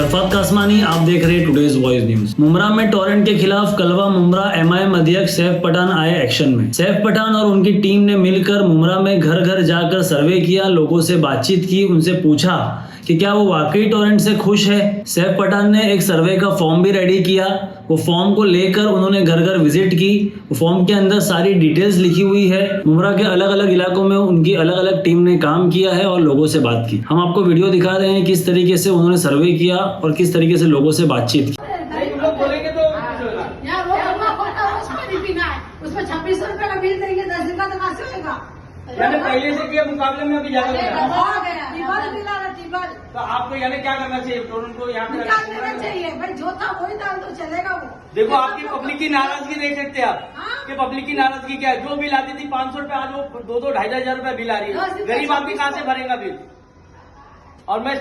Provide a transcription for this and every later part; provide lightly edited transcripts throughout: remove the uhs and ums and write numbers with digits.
शफात कासमानी, आप देख रहे हैं टुडेज वॉइस न्यूज। मुमरा में टोरेंट के खिलाफ कलवा मुमरा एमआईएम अध्यक्ष सैफ पठान आए एक्शन में। सैफ पठान और उनकी टीम ने मिलकर मुमरा में घर घर जाकर सर्वे किया, लोगों से बातचीत की, उनसे पूछा कि क्या वो वाकई टोरेंट से खुश है। सैफ पठान ने एक सर्वे का फॉर्म भी रेडी किया। वो फॉर्म को लेकर उन्होंने घर घर विजिट की। वो फॉर्म के अंदर सारी डिटेल्स लिखी हुई है। मुमरा के अलग अलग इलाकों में उनकी अलग अलग टीम ने काम किया है और लोगों से बात की। हम आपको वीडियो दिखा रहे हैं किस तरीके से उन्होंने सर्वे किया और किस तरीके से लोगों से बातचीत की। उसमें 2600 रुपए का बिल देंगे, 10 दिन का तो कहाँ से होगा? यानी पहले से के मुकाबले में अभी ज्यादा तो आपको यानी क्या करना चाहिए? टोरेंट को यहाँ पे देना चाहिए भाई, जो था वही डाल तो चलेगा वो। देखो आपकी पब्लिक की नाराजगी देख सकते हैं आप कि पब्लिक की नाराजगी क्या है। जो बिल आती थी 500 रुपए, आज वो 2-2-2,500 रुपए बिल आ रही है। गरीब आदमी कहाँ से भरेगा बिल? और मैं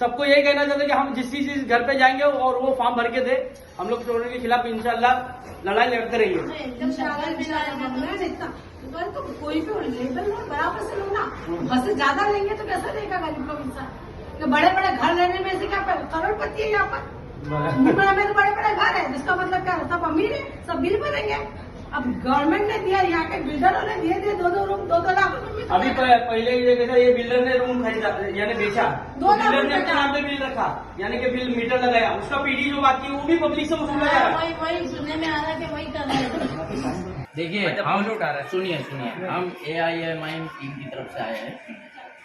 सबको यही कहना चाहता हूँ कि हम जिस घर पे जाएंगे और वो फॉर्म भर के दे, हम लोग टोरेंट के खिलाफ इंशाल्लाह लड़ाई लड़ते रहेंगे। तो कोई भी लेवल में बराबर से लो ना, बस ज्यादा लेंगे तो कैसा देगा गरीब लोग इंसान? तो बड़े बड़े घर लेने में से क्या करोड़पति है यहाँ पर? मुंबई में तो बड़े बड़े घर है, जिसका मतलब क्या है, सब अमीर है, सब बिल भरेंगे। अब गवर्नमेंट ने दिया, यहाँ के बिल्डरों ने दिए 2-2 रूम 2-2 लाख रुपए। अभी पहले ये बिल्डर ने रूम खरीदा यानी बेचा, बिल्डर ने अपने नाम पे बिल रखा, यानी कि बिल मीटर लगाया, उसका पीडी जो बाकी है वो भी पब्लिक से वसूला जा रहा है। वही सुनने में आ रहा है कि वही कर रहे हैं। देखिए हम लोग सुनिए हम AIMIM टीम की तरफ से आए हैं।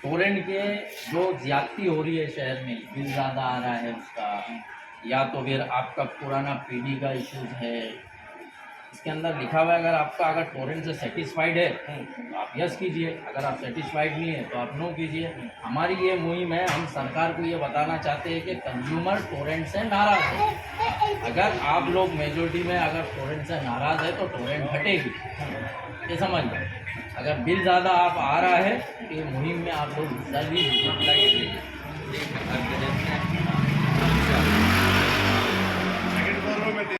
टोरेंट के जो ज्यादती हो रही है शहर में, बिल ज़्यादा आ रहा है उसका, या तो फिर आपका पुराना PD का इश्यूज है, इसके अंदर लिखा हुआ है अगर टोरेंट से सेटिस्फाइड है तो आप यस कीजिए, अगर आप सेटिस्फाइड नहीं है तो आप नो कीजिए। हमारी ये मुहिम है, हम सरकार को ये बताना चाहते हैं कि कंज्यूमर टोरेंट से नाराज़ है। अगर आप लोग मेजोरिटी में अगर टोरेंट से नाराज़ है तो टोरेंट हटेगी, ये समझ लो। अगर बिल ज़्यादा आप आ रहा है तो ये मुहिम में आप लोग हिस्सा भी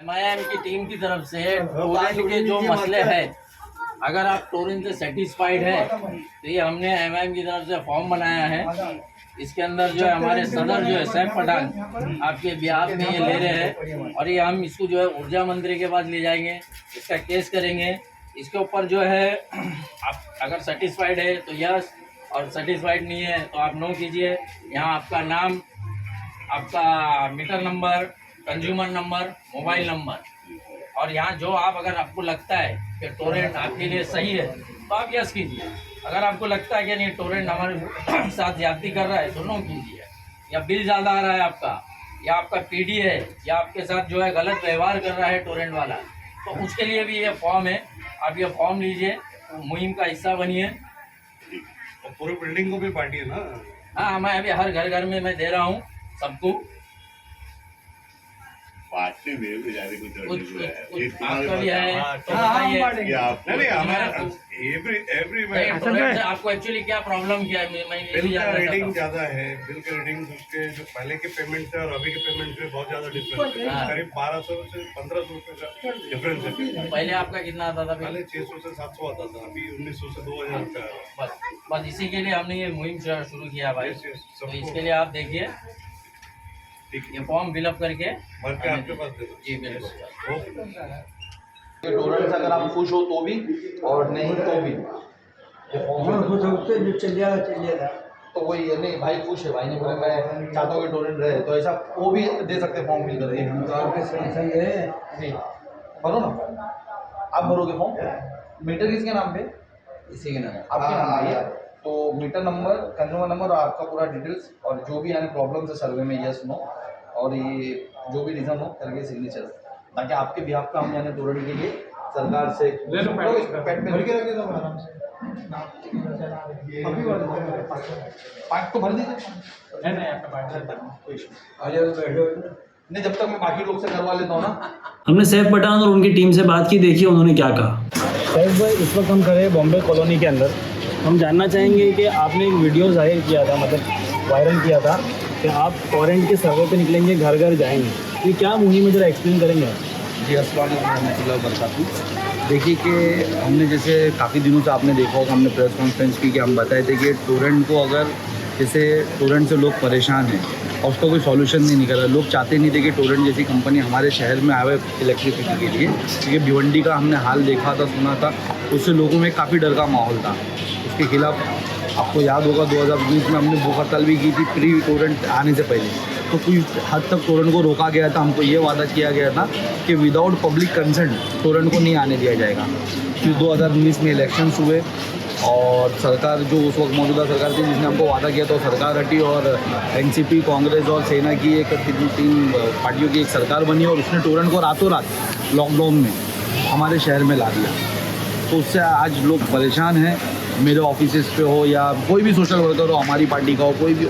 MIM की टीम की तरफ से टोरेंट के जो मसले हैं, अगर आप टोरेंट से सेटिस्फाइड है तो ये हमने MIM की तरफ से फॉर्म बनाया है। इसके अंदर जो है हमारे सदर जो है सैफ पठान आपके बिहार में ये ले रहे हैं और ये हम इसको जो है ऊर्जा मंत्री के पास ले जाएंगे, इसका केस करेंगे। इसके ऊपर जो है आप अगर सेटिस्फाइड है तो यस, और सेटिस्फाइड नहीं है तो आप नो कीजिए। यहाँ आपका नाम, आपका meter number, consumer number, mobile number, और यहाँ जो अगर आपको लगता है कि टोरेंट आपके लिए सही है तो आप यस कीजिए। अगर आपको लगता है कि नहीं टोरेंट हमारे साथ ज्यादती कर रहा है तो नो कीजिए। या बिल ज़्यादा आ रहा है आपका, या आपका PD है, या आपके साथ जो है गलत व्यवहार कर रहा है टोरेंट वाला, तो उसके लिए भी ये फॉर्म है। आप ये फॉर्म लीजिए, मुहिम का हिस्सा बनिए। और पूरी बिल्डिंग को भी पार्टी है ना? हाँ, मैं अभी हर घर में मैं दे रहा हूँ सबको। पार्टी में भी जाने कुछ आपका भी है तो बताइए। आपको एक्चुअली क्या प्रॉब्लम क्या है? बिल का रीडिंग ज्यादा है, बिल का रीडिंग उसके जो पहले के पेमेंट थे और अभी के पेमेंट में बहुत ज्यादा डिफरेंस है। करीब 1200 से 1500 रुपए का डिफरेंस है। पहले आपका कितना आता था? पहले 600 से 700 आता था, अभी 1900 से 2000 का। बस इसी के लिए हमने ये मुहिम शुरू किया भाई। तो इसके लिए आप देखिए, ये फॉर्म फिलअप करके भर के आपके पास दे दो। जी बिल्कुल। टोरेंट से अगर आप खुश हो तो भी और नहीं तो भी चल जाएगा। तो वही है, नहीं भाई खुश है, भाई ने बोला मैं चाहता हूँ कि टोरेंट रहे, तो ऐसा वो भी दे सकते फॉर्म फिल करके। नहीं भरो ना, आप भरोगे फॉर्म। मीटर किसके नाम पे? इसी के नाम आपके नाम पे है। तो मीटर नंबर, कंज्यूमर नंबर और आपका पूरा डिटेल्स, और जो भी यानी प्रॉब्लम है सर्वे में यस नो, और ये जो भी रीज़न हो करके सिग्नेचर, ताकि आपके भी आपका हम यानी टोरेंट के लिए सरकार से तो भर दीजिए। नहीं, जब तक मैं बाकी लोग से करवा लेता हूँ ना। हमने सैफ पठान और उनकी टीम से बात की, देखिए उन्होंने क्या कहा। सैफ भाई, इस वक्त हम खड़े हैं बॉम्बे कॉलोनी के अंदर। हम जानना चाहेंगे कि आपने एक वीडियो जाहिर किया था, मतलब वायरल किया था कि आप टोरेंट के सर्वे पे निकलेंगे, घर घर जाएंगे। ये क्या मुहिम है, जरा एक्सप्लेन करेंगे आप? जी अस्सलाम वालेकुम वरहमतुल्लाह। देखिए कि हमने जैसे काफ़ी दिनों से आपने देखा होगा, हमने प्रेस कॉन्फ्रेंस की कि हम बताए थे कि टोरेंट को अगर जैसे टोरेंट से लोग परेशान हैं और उसका कोई सॉल्यूशन नहीं निकला। लोग चाहते नहीं थे कि टोरेंट जैसी कंपनी हमारे शहर में आवे इलेक्ट्रिसिटी के लिए, क्योंकि भिवंडी का हमने हाल देखा था, सुना था, उससे लोगों में काफ़ी डर का माहौल था। उसके खिलाफ आपको याद होगा 2020 में हमने भूख हड़ताल भी की थी प्री टोरेंट आने से पहले, तो कुछ हद तक टोरेंट को रोका गया था। हमको ये वादा किया गया था कि विदाउट पब्लिक कंसेंट टोरेंट को नहीं आने दिया जाएगा। फिर 2019 में इलेक्शंस हुए और सरकार जो उस वक्त मौजूदा सरकार थी जिसने हमको वादा किया, तो सरकार हटी और एनसीपी, कांग्रेस और सेना की एक तीन पार्टियों की एक सरकार बनी और उसने टोरेंट को रातों रात लॉकडाउन में हमारे शहर में ला दिया। तो उससे आज लोग परेशान हैं। मेरे ऑफिसेस पे हो या कोई भी सोशल वर्कर हो, हमारी पार्टी का हो, कोई भी,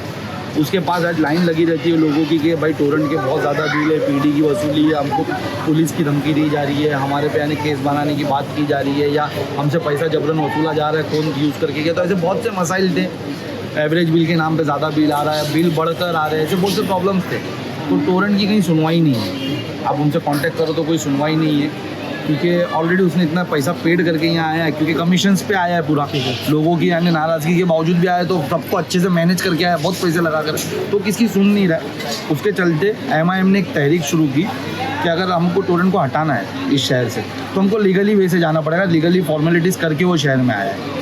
उसके पास आज लाइन लगी रहती है लोगों की कि भाई टोरेंट के बहुत ज़्यादा बिल है, पीडी की वसूली है, हमको पुलिस की धमकी दी जा रही है, हमारे पे यानी केस बनाने की बात की जा रही है, या हमसे पैसा जबरन वसूला जा रहा है, कौन यूज़ करके किया। तो ऐसे बहुत से मसाइल थे। एवरेज बिल के नाम पे ज़्यादा बिल आ रहा है, बिल बढ़कर आ रहे हैं, ऐसे बहुत से प्रॉब्लम्स थे। तो टोरेंट की कहीं सुनवाई नहीं है। आप उनसे कॉन्टैक्ट करो तो कोई सुनवाई नहीं है, क्योंकि ऑलरेडी उसने इतना पैसा पेड करके यहाँ आया है, क्योंकि कमीशंस पे आया है पूरा, लोगों की यानी नाराज़गी के बावजूद भी आया, तो सबको अच्छे से मैनेज करके आया, बहुत पैसे लगा कर, तो किसकी सुन नहीं रहा है। उसके चलते MIM ने एक तहरीक शुरू की कि अगर हमको टोरेंट को हटाना है इस शहर से, तो हमको लीगली वे से जाना पड़ेगा। लीगली फॉर्मेलिटीज़ करके वो शहर में आया है,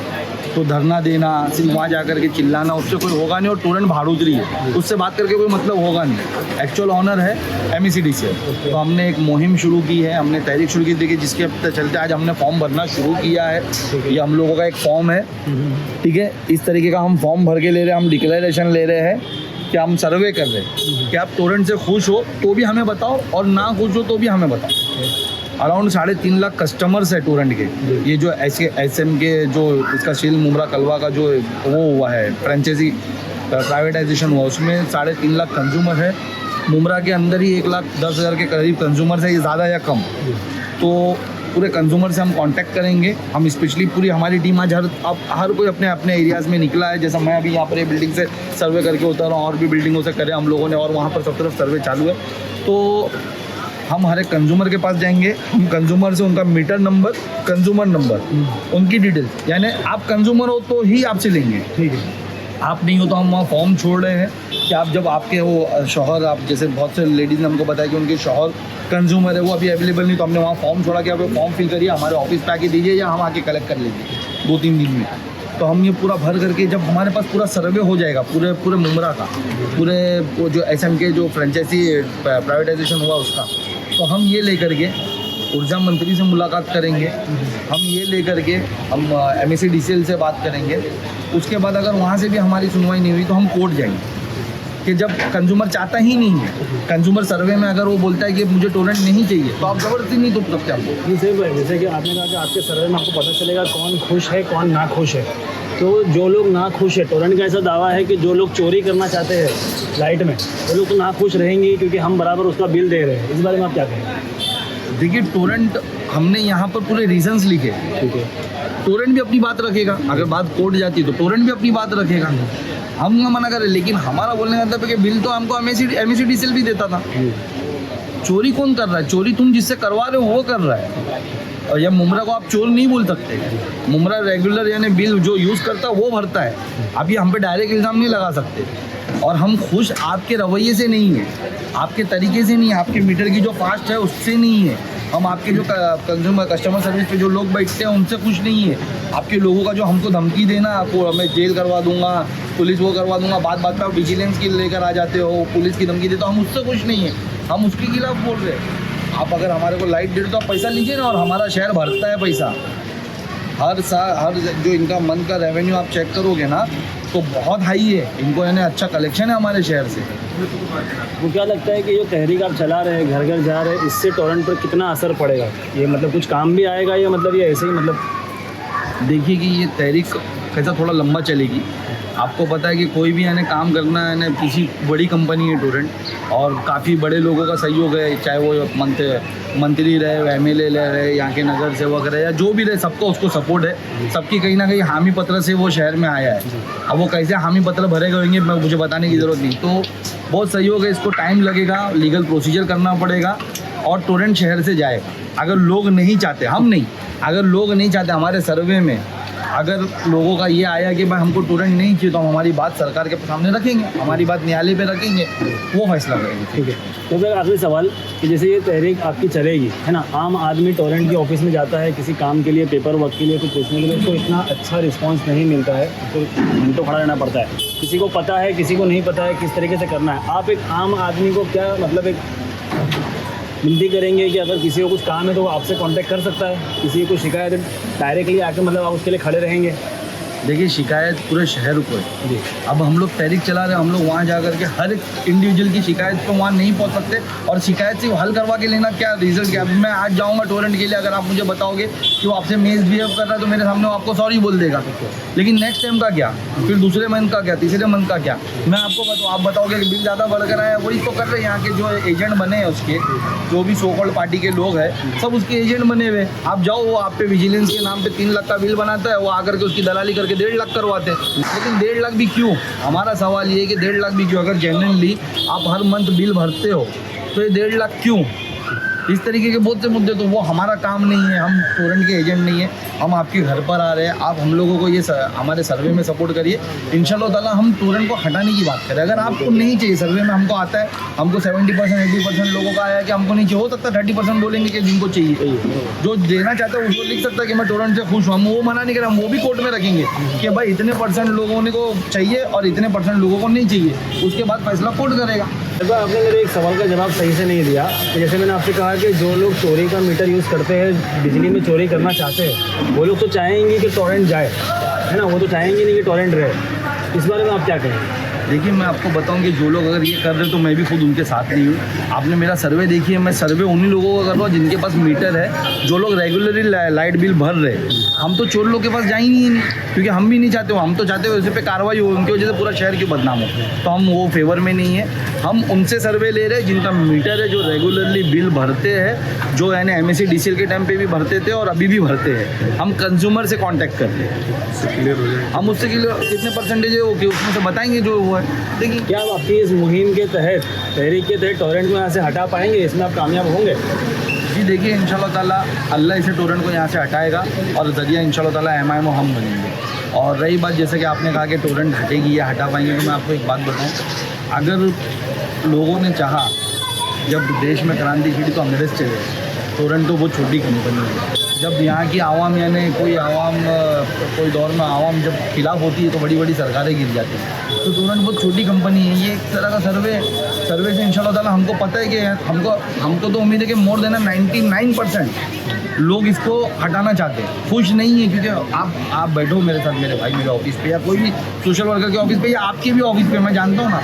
तो धरना देना, सिर्फ वहाँ जा कर के चिल्लाना, उससे कोई होगा नहीं। और टोरेंट भाड़ूतरी है, उससे बात करके कोई मतलब होगा नहीं। एक्चुअल ऑनर है MECDCL। तो हमने एक मुहिम शुरू की है, हमने तहरीक शुरू की थी, जिसके चलते आज हमने फॉर्म भरना शुरू किया है। ये हम लोगों का एक फॉर्म है, ठीक है, इस तरीके का हम फॉर्म भर के ले रहे हैं। हम डिक्लेरेशन ले रहे हैं कि हम सर्वे कर रहे हैं कि आप टोरेंट से खुश हो तो भी हमें बताओ, और ना खुश हो तो भी हमें बताओ। अराउंड 3.5 लाख कस्टमर्स है टोरेंट के। ये जो SM के जो इसका शील मुमरा कलवा का जो वो हुआ है फ्रेंचाइजी प्राइवेटाइजेशन हुआ, उसमें 3.5 लाख कंज्यूमर है। मुमरा के अंदर ही 1,10,000 के करीब कंज्यूमर्स है, ये ज़्यादा या कम। तो पूरे कंज्यूमर से हम कांटेक्ट करेंगे। हम स्पेशली पूरी हमारी टीम आज हर कोई अपने अपने एरियाज़ में निकला है। जैसा मैं अभी यहाँ पर बिल्डिंग से सर्वे करके उतर रहा हूँ, और भी बिल्डिंगों से करें हम लोगों ने, और वहाँ पर सब तरफ सर्वे चालू है। तो हम हर एक कंज्यूमर के पास जाएंगे। हम कंज्यूमर से उनका मीटर नंबर, कंज्यूमर नंबर, उनकी डिटेल्स, यानी आप कंज्यूमर हो तो ही आपसे लेंगे, ठीक है। आप नहीं हो तो हम वहाँ फॉर्म छोड़ रहे हैं कि आप जब आपके वो शौहर, आप जैसे बहुत से लेडीज़ ने हमको बताया कि उनके शौहर कंज्यूमर है, वो अभी अवेलेबल नहीं, तो हमने वहाँ फॉर्म छोड़ा कि आप फॉर्म फिल करिए, हमारे ऑफिस पे आके दीजिए, या हम आके कलेक्ट कर लीजिए 2-3 दिन में। तो हम ये पूरा भर करके, जब हमारे पास पूरा सर्वे हो जाएगा पूरे मुमरा का, पूरे वो जो SM के जो फ्रेंचाइजी प्राइवेटाइजेशन हुआ उसका, तो हम ये लेकर के ऊर्जा मंत्री से मुलाकात करेंगे। हम ये लेकर के हम MECDCL से बात करेंगे। उसके बाद अगर वहाँ से भी हमारी सुनवाई नहीं हुई तो हम कोर्ट जाएंगे। कि जब कंज्यूमर चाहता ही नहीं है, कंज्यूमर सर्वे में अगर वो बोलता है कि मुझे टोरेंट नहीं चाहिए, तो आप ज़बरदस्ती नहीं तो सकते हमको। ये सही है, जैसे कि आपने कहा कि आपके सर्वे में आपको पता चलेगा कौन खुश है कौन ना खुश है। तो जो लोग ना खुश है, टोरेंट का ऐसा दावा है कि जो लोग चोरी करना चाहते हैं लाइट में, वो लोग तो ना खुश रहेंगे, क्योंकि हम बराबर उसका बिल दे रहे हैं। इस बारे में आप क्या कहेंगे? देखिए, टोरेंट हमने यहाँ पर पूरे रीजंस लिखे, ठीक है। टोरेंट भी अपनी बात रखेगा, अगर बात कोर्ट जाती है तो टोरेंट भी अपनी बात रखेगा। हम ना मना करें, लेकिन हमारा बोलने का मतलब है कि बिल तो हमको MECDCL भी देता था। चोरी कौन कर रहा है? चोरी तुम जिससे करवा रहे हो वो कर रहा है। और यह मुमरा को आप चोर नहीं बोल सकते। मुमरा रेगुलर यानी बिल जो यूज़ करता है वो भरता है। अभी हम पे डायरेक्ट इल्ज़ाम नहीं लगा सकते। और हम खुश आपके रवैये से नहीं है, आपके तरीके से नहीं है, आपके मीटर की जो फास्ट है उससे नहीं है। हम आपके जो कस्टमर सर्विस पे जो लोग बैठते हैं उनसे खुश नहीं है। आपके लोगों का जो हमको धमकी देना, आपको मैं जेल करवा दूंगा, पुलिस वो करवा दूंगा, बात बात पे आप विजिलेंस की लेकर आ जाते हो, पुलिस की धमकी देते हो, हम उससे खुश नहीं है। हम उसके खिलाफ बोल रहे हैं। आप अगर हमारे को लाइट दे दो तो आप पैसा लीजिए ना, और हमारा शहर भरता है पैसा हर साल। हर जो इनका मंथ का रेवेन्यू आप चेक करोगे ना तो बहुत हाई है, इनको यानी अच्छा कलेक्शन है हमारे शहर से। वो क्या लगता है कि जो तहरीक आप चला रहे हैं, घर घर जा रहे हैं, इससे टोरेंट पर कितना असर पड़ेगा? ये मतलब कुछ काम भी आएगा या मतलब ये ऐसे ही मतलब? देखिए कि ये तहरीक कैसा थोड़ा लंबा चलेगी। आपको पता है कि कोई भी यानी काम करना है ना, किसी बड़ी कंपनी है टोरेंट, और काफ़ी बड़े लोगों का सहयोग है, चाहे वो मंत्री रहे, MLA रहे, यहाँ के नगर सेवक रहे, या जो भी रहे, सबका उसको सपोर्ट है। सबकी कहीं ना कहीं हामी पत्र से वो शहर में आया है। अब वो कैसे हामी पत्र भरे गए होंगे मुझे बताने की ज़रूरत नहीं। तो बहुत सहयोग है, इसको टाइम लगेगा, लीगल प्रोसीजर करना पड़ेगा, और टोरेंट शहर से जाएगा। अगर लोग नहीं चाहते, हम नहीं, अगर लोग नहीं चाहते, हमारे सर्वे में अगर लोगों का ये आया कि भाई हमको टोरेंट नहीं चाहिए तो हम हमारी बात सरकार के सामने रखेंगे, हमारी बात न्यायालय पे रखेंगे, वो फैसला करेंगे। ठीक है। तो फिर आखिरी सवाल कि जैसे ये तहरीक आपकी चलेगी, है ना, आम आदमी टोरेंट के ऑफिस में जाता है किसी काम के लिए, पेपर वर्क के लिए, कुछ पूछने के लिए, तो इतना अच्छा रिस्पांस नहीं मिलता है, तो घंटों खड़ा रहना पड़ता है। किसी को पता है, किसी को नहीं पता है किस तरीके से करना है। आप एक आम आदमी को क्या मतलब एक विनती करेंगे कि अगर किसी को कुछ काम है तो वो आपसे कांटेक्ट कर सकता है, किसी को शिकायत डायरेक्टली आके मतलब आप उसके लिए खड़े रहेंगे? देखिए, शिकायत पूरे शहर को है जी। अब हम लोग तहरीक चला रहे हैं, हम लोग वहाँ जा करके हर एक इंडिविजुअल की शिकायत पे वहाँ नहीं पहुँच सकते, और शिकायत से हल करवा के लेना क्या रिजल्ट क्या। मैं आज जाऊँगा टोरेंट के लिए, अगर आप मुझे बताओगे कि वो आपसे मिसबिहेव कर रहा है तो मेरे सामने वो आपको सॉरी बोल देगा, लेकिन नेक्स्ट टाइम का क्या, फिर दूसरे मंथ का क्या, तीसरे मंथ का क्या, मैं आपको बताऊँ, आप बताओगे कि बिल ज़्यादा बढ़ कर आया। वही तो कर रहे हैं यहाँ के जो एजेंट बने हैं, उसके जो भी सो कॉल्ड पार्टी के लोग हैं, सब उसके एजेंट बने हुए। आप जाओ, वो आप पे विजिलेंस के नाम पे 3 लाख का बिल बनाता है, वो आकर के उसकी दलाली करके 1.5 लाख करवाते हैं। लेकिन 1.5 लाख भी क्यों? हमारा सवाल ये है कि 1.5 लाख भी क्यों? अगर जेन्युइनली आप हर मंथ बिल भरते हो तो ये 1.5 लाख क्यों? इस तरीके के बहुत से मुद्दे, तो वो हमारा काम नहीं है, हम टोरेंट के एजेंट नहीं है, हम आपके घर पर आ रहे हैं। आप हम लोगों को ये हमारे सर्वे में सपोर्ट करिए, इंशाल्लाह ताला हम टोरेंट को हटाने की बात करें। अगर आपको नहीं चाहिए, सर्वे में हमको आता है, हमको 70% 80% लोगों का आया कि हमको नहीं चाहिए, हो सकता है 30% बोलेंगे कि जिनको चाहिए, जो देना चाहता है उसको लिख सकता है कि मैं टोरेंट से खुश हूँ, हम वो मना नहीं करें, हम वो भी कोर्ट में रखेंगे कि भाई इतने % लोगों को चाहिए और इतने % लोगों को नहीं चाहिए, उसके बाद फैसला कोर्ट करेगा। आपने मेरे एक सवाल का जवाब सही से नहीं दिया। जैसे मैंने आपसे कहा कि जो लोग चोरी का मीटर यूज़ करते हैं, बिजली में चोरी करना चाहते हैं, वो लोग तो चाहेंगे कि टोरेंट जाए, है ना, वो तो चाहेंगे नहीं कि टोरेंट रहे। इस बारे में आप क्या कहेंगे? देखिए, मैं आपको बताऊं कि जो लोग अगर ये कर रहे हैं तो मैं भी खुद उनके साथ नहीं हूँ। आपने मेरा सर्वे देखिए, मैं सर्वे उन्हीं लोगों को कर रहा हूँ जिनके पास मीटर है, जो लोग रेगुलरली लाइट बिल भर रहे हैं। हम तो चोर लोग के पास जा ही नहीं, क्योंकि हम भी नहीं चाहते हो, हम तो चाहते हो उस पर कार्रवाई हो, उनकी वजह से पूरा शहर क्यों बदनाम हो, तो हम वो फेवर में नहीं है। हम उनसे सर्वे ले रहे हैं जिनका मीटर है, जो रेगुलरली बिल भरते हैं, जो यानी MSC DCL के टाइम पे भी भरते थे और अभी भी भरते हैं। हम कंज्यूमर से कांटेक्ट कर रहे हैं, हम उससे कितने % है वो उसमें से बताएंगे जो वो है। देखिए, क्या आप आपकी इस मुहिम के तहत, तहरीक के तहत टोरेंट को यहाँ से हटा पाएंगे? इसमें आप कामयाब होंगे? जी देखिए, इंशाल्लाह ताला अल्लाह इसे टोरेंट को यहाँ से हटाएगा और ज़रिया इंशाल्लाह ताला MIMO हम बनेंगे। और रही बात जैसे कि आपने कहा कि टोरेंट हटेगी या हटा पाएंगे, तो मैं आपको एक बात बताऊँ, अगर लोगों ने चाहा, जब देश में क्रांति छिड़ी तो अंग्रेज़ चले, टोरेंट तो बहुत छोटी कंपनी है। जब यहाँ की आवाम यानी कोई दौर में आवाम जब खिलाफ होती है तो बड़ी बड़ी सरकारें गिर जाती हैं। तो टोरेंट बहुत छोटी कंपनी है। ये एक तरह का सर्वे से इंशाल्लाह ताला हमको पता है कि हमको तो उम्मीद है कि मोर देन 99% लोग इसको हटाना चाहते हैं, खुश नहीं है। क्योंकि आप बैठो मेरे साथ, मेरे भाई, मेरे ऑफिस पे या कोई भी सोशल वर्कर के ऑफिस पे या आपके भी ऑफिस पे, मैं जानता हूँ ना,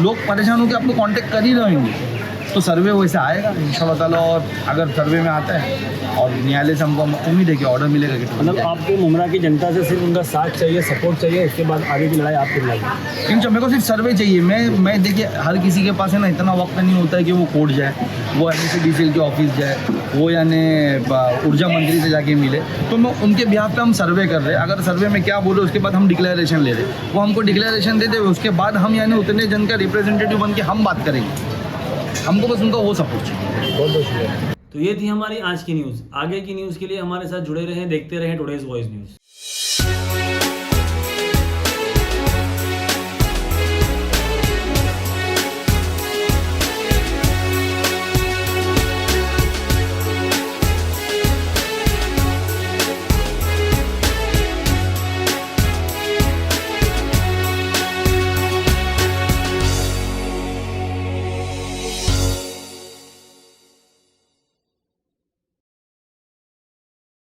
लोग परेशान होकर आपको कॉन्टेक्ट कर ही रहेंगे। तो सर्वे वैसे आएगा इंशाल्लाह ताला, और अगर सर्वे में आता है और न्यायालय से हमको उम्मीद है कि ऑर्डर मिलेगा कि मतलब आपको मुमरा की जनता से सिर्फ उनका साथ चाहिए, सपोर्ट चाहिए, इसके बाद आगे की लड़ाई आपकी लड़ाई। मेरे को सिर्फ सर्वे चाहिए। मैं देखिए, हर किसी के पास है ना इतना वक्त नहीं होता है कि वो कोर्ट जाए, वो MSC DCL के ऑफिस जाए, वो यानी ऊर्जा मंत्री से जाके मिले। तो मैं उनके बिहाफ पे हम सर्वे कर रहे हैं। अगर सर्वे में क्या बोले उसके बाद हम डिक्लेरेशन ले रहे हैं, वो हमको डिक्लेरेशन देते हुए उसके बाद हम यानी उतने जन का रिप्रेजेंटेटिव बन के हम बात करेंगे। हमको बस उनका वो सपोर्ट चाहिए। बहुत बहुत शुक्रिया। तो ये थी हमारी आज की न्यूज़। आगे की न्यूज़ के लिए हमारे साथ जुड़े रहें, देखते रहें टुडेज वॉइस न्यूज़।